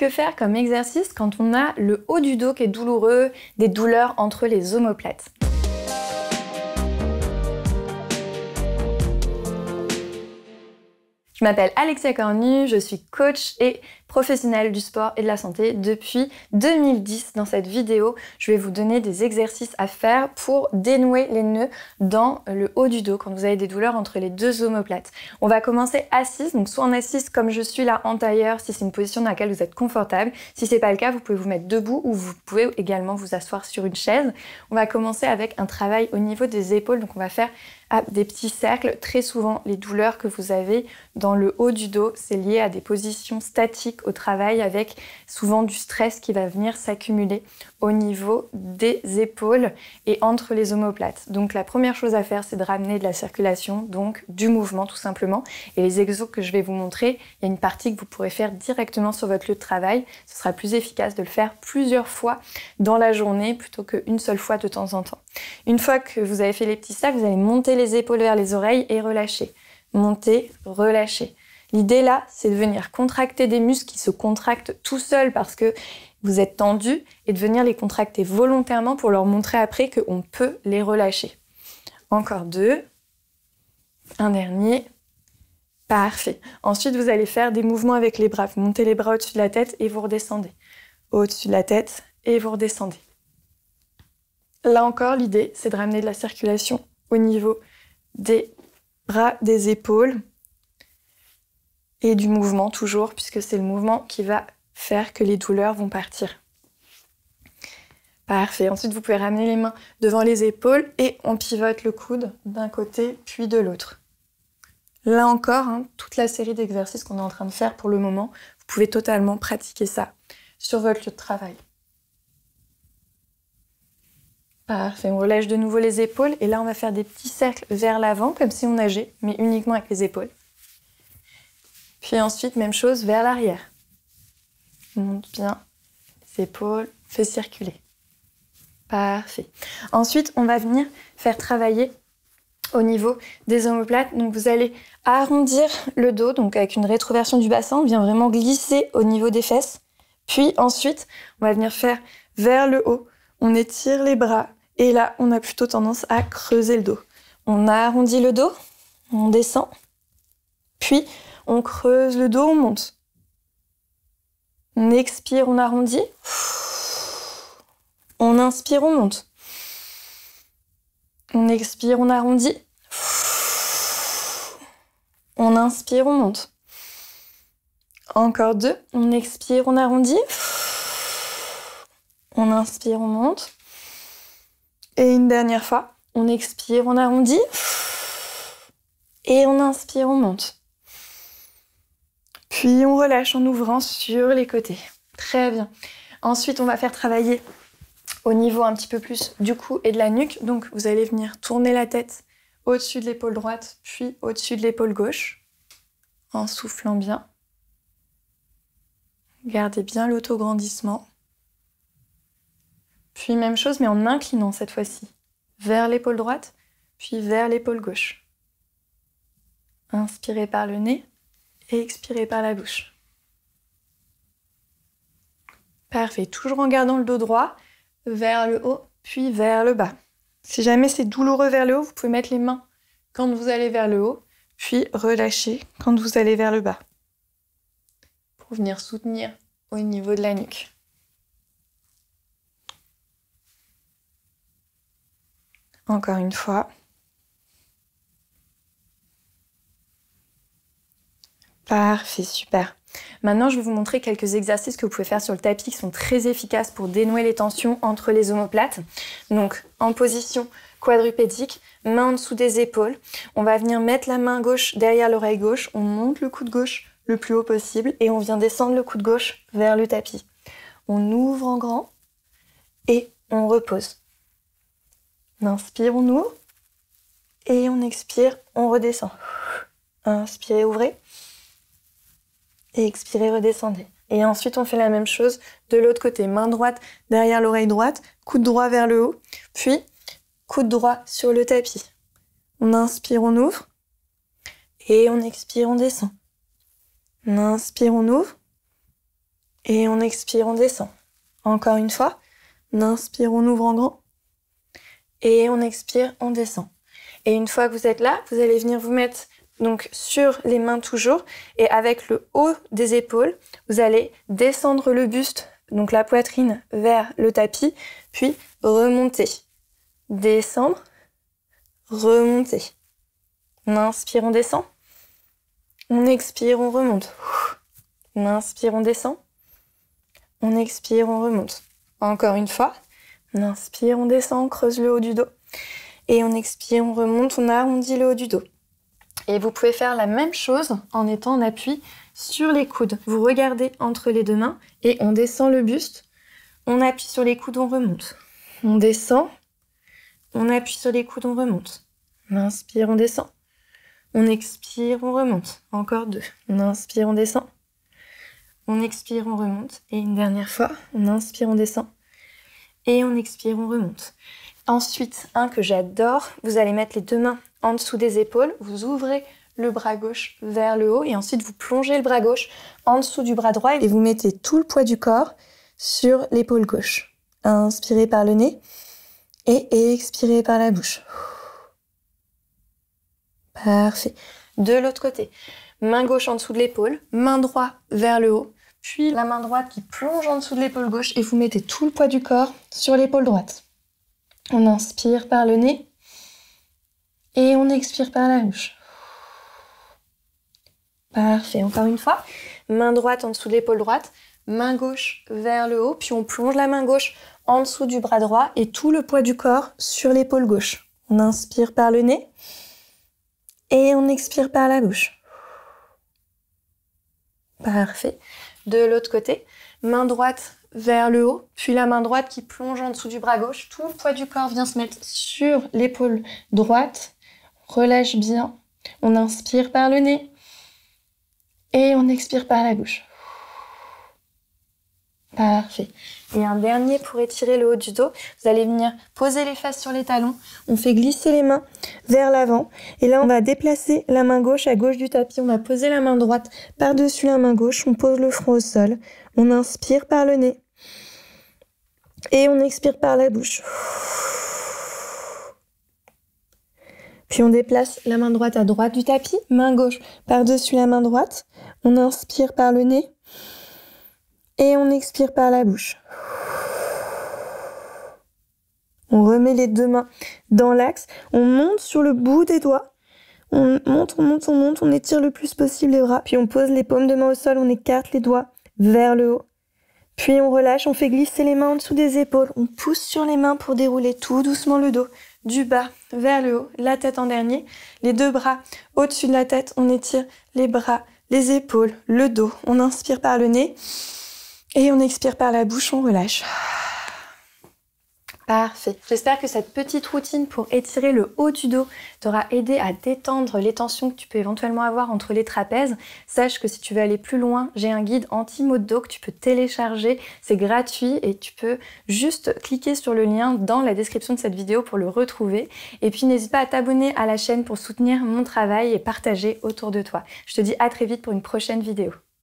Que faire comme exercice quand on a le haut du dos qui est douloureux, des douleurs entre les omoplates? Je m'appelle Alexia Cornu, je suis coach et professionnelle du sport et de la santé depuis 2010. Dans cette vidéo, je vais vous donner des exercices à faire pour dénouer les nœuds dans le haut du dos quand vous avez des douleurs entre les deux omoplates. On va commencer assise, donc soit en assise comme je suis là en tailleur, si c'est une position dans laquelle vous êtes confortable. Si c'est pas le cas, vous pouvez vous mettre debout ou vous pouvez également vous asseoir sur une chaise. On va commencer avec un travail au niveau des épaules, donc on va faire des petits cercles. Très souvent, les douleurs que vous avez dans le haut du dos, c'est lié à des positions statiques au travail avec souvent du stress qui va venir s'accumuler au niveau des épaules et entre les omoplates. Donc la première chose à faire, c'est de ramener de la circulation, donc du mouvement tout simplement. Et les exos que je vais vous montrer, il y a une partie que vous pourrez faire directement sur votre lieu de travail. Ce sera plus efficace de le faire plusieurs fois dans la journée plutôt qu'une seule fois de temps en temps. Une fois que vous avez fait les petits cercles, vous allez monter les épaules vers les oreilles et relâcher. Monter, relâcher. L'idée là, c'est de venir contracter des muscles qui se contractent tout seuls parce que vous êtes tendu et de venir les contracter volontairement pour leur montrer après qu'on peut les relâcher. Encore deux. Un dernier. Parfait. Ensuite, vous allez faire des mouvements avec les bras. Vous montez les bras au-dessus de la tête et vous redescendez. Au-dessus de la tête et vous redescendez. Là encore, l'idée, c'est de ramener de la circulation au niveau des bras, des épaules et du mouvement toujours, puisque c'est le mouvement qui va faire que les douleurs vont partir. Parfait. Ensuite, vous pouvez ramener les mains devant les épaules et on pivote le coude d'un côté puis de l'autre. Là encore, toute la série d'exercices qu'on est en train de faire pour le moment, vous pouvez totalement pratiquer ça sur votre lieu de travail. Parfait, on relâche de nouveau les épaules et là on va faire des petits cercles vers l'avant comme si on nageait, mais uniquement avec les épaules. Puis ensuite, même chose vers l'arrière. On monte bien les épaules, on fait circuler. Parfait. Ensuite, on va venir faire travailler au niveau des omoplates. Donc vous allez arrondir le dos, donc avec une rétroversion du bassin, on vient vraiment glisser au niveau des fesses. Puis ensuite, on va venir faire vers le haut. On étire les bras et là, on a plutôt tendance à creuser le dos. On arrondit le dos, on descend, puis on creuse le dos, on monte. On expire, on arrondit. On inspire, on monte. On expire, on arrondit. On inspire, on monte. Encore deux. On expire, on arrondit. On inspire, on monte. Et une dernière fois. On expire, on arrondit. Et on inspire, on monte. Puis on relâche en ouvrant sur les côtés. Très bien. Ensuite, on va faire travailler au niveau un petit peu plus du cou et de la nuque. Donc, vous allez venir tourner la tête au-dessus de l'épaule droite, puis au-dessus de l'épaule gauche, en soufflant bien. Gardez bien l'autograndissement. Puis même chose, mais en inclinant cette fois-ci, vers l'épaule droite, puis vers l'épaule gauche. Inspirez par le nez et expirez par la bouche. Parfait. Toujours en gardant le dos droit, vers le haut, puis vers le bas. Si jamais c'est douloureux vers le haut, vous pouvez mettre les mains quand vous allez vers le haut, puis relâcher quand vous allez vers le bas. Pour venir soutenir au niveau de la nuque. Encore une fois. Parfait, super. Maintenant, je vais vous montrer quelques exercices que vous pouvez faire sur le tapis qui sont très efficaces pour dénouer les tensions entre les omoplates. Donc, en position quadrupédique, main en dessous des épaules. On va venir mettre la main gauche derrière l'oreille gauche. On monte le coude gauche le plus haut possible et on vient descendre le coude gauche vers le tapis. On ouvre en grand et on repose. On inspire, on ouvre et on expire, on redescend. Inspirez, ouvrez. Et expirez, redescendez. Et ensuite, on fait la même chose de l'autre côté. Main droite derrière l'oreille droite, coude droit vers le haut, puis coude droit sur le tapis. On inspire, on ouvre, et on expire, on descend. On inspire, on ouvre, Et on expire, on descend. Encore une fois. On inspire, on ouvre en grand. Et on expire, on descend. Et une fois que vous êtes là, vous allez venir vous mettre donc sur les mains toujours. Et avec le haut des épaules, vous allez descendre le buste, donc la poitrine vers le tapis, puis remonter. Descendre, remonter. On inspire, on descend. On expire, on remonte. On inspire, on descend. On expire, on remonte. Encore une fois. On inspire, on descend, on creuse le haut du dos. Et on expire, on remonte, on arrondit le haut du dos. Et vous pouvez faire la même chose en étant en appui sur les coudes. Vous regardez entre les deux mains et on descend le buste. On appuie sur les coudes, on remonte. On descend. On appuie sur les coudes, on remonte. On inspire, on descend. On expire, on remonte. Encore 2. On inspire, on descend. On expire, on remonte. Et une dernière fois, on inspire, on descend. Et on expire, on remonte. Ensuite, un que j'adore, vous allez mettre les deux mains en dessous des épaules. Vous ouvrez le bras gauche vers le haut. Et ensuite, vous plongez le bras gauche en dessous du bras droit. Et vous mettez tout le poids du corps sur l'épaule gauche. Inspirez par le nez. Et expirez par la bouche. Parfait. De l'autre côté, main gauche en dessous de l'épaule, main droite vers le haut, puis la main droite qui plonge en dessous de l'épaule gauche et vous mettez tout le poids du corps sur l'épaule droite. On inspire par le nez et on expire par la bouche. Parfait. Encore une fois, main droite en dessous de l'épaule droite, main gauche vers le haut, puis on plonge la main gauche en dessous du bras droit et tout le poids du corps sur l'épaule gauche. On inspire par le nez. Et on expire par la bouche. Parfait. De l'autre côté, main droite vers le haut, puis la main droite qui plonge en dessous du bras gauche. Tout le poids du corps vient se mettre sur l'épaule droite. Relâche bien. On inspire par le nez. Et on expire par la bouche. Parfait. Et un dernier pour étirer le haut du dos. Vous allez venir poser les fesses sur les talons. On fait glisser les mains vers l'avant. Et là, on va déplacer la main gauche à gauche du tapis. On va poser la main droite par-dessus la main gauche. On pose le front au sol. On inspire par le nez. Et on expire par la bouche. Puis on déplace la main droite à droite du tapis. Main gauche par-dessus la main droite. On inspire par le nez. Et on expire par la bouche. On remet les deux mains dans l'axe. On monte sur le bout des doigts. On monte, on monte, on monte. On étire le plus possible les bras. Puis on pose les paumes de main au sol. On écarte les doigts vers le haut. Puis on relâche. On fait glisser les mains en dessous des épaules. On pousse sur les mains pour dérouler tout doucement le dos. Du bas vers le haut. La tête en dernier. Les deux bras au-dessus de la tête. On étire les bras, les épaules, le dos. On inspire par le nez. Et on expire par la bouche, on relâche. Parfait. J'espère que cette petite routine pour étirer le haut du dos t'aura aidé à détendre les tensions que tu peux éventuellement avoir entre les trapèzes. Sache que si tu veux aller plus loin, j'ai un guide anti-maux de dos que tu peux télécharger. C'est gratuit et tu peux juste cliquer sur le lien dans la description de cette vidéo pour le retrouver. Et puis n'hésite pas à t'abonner à la chaîne pour soutenir mon travail et partager autour de toi. Je te dis à très vite pour une prochaine vidéo.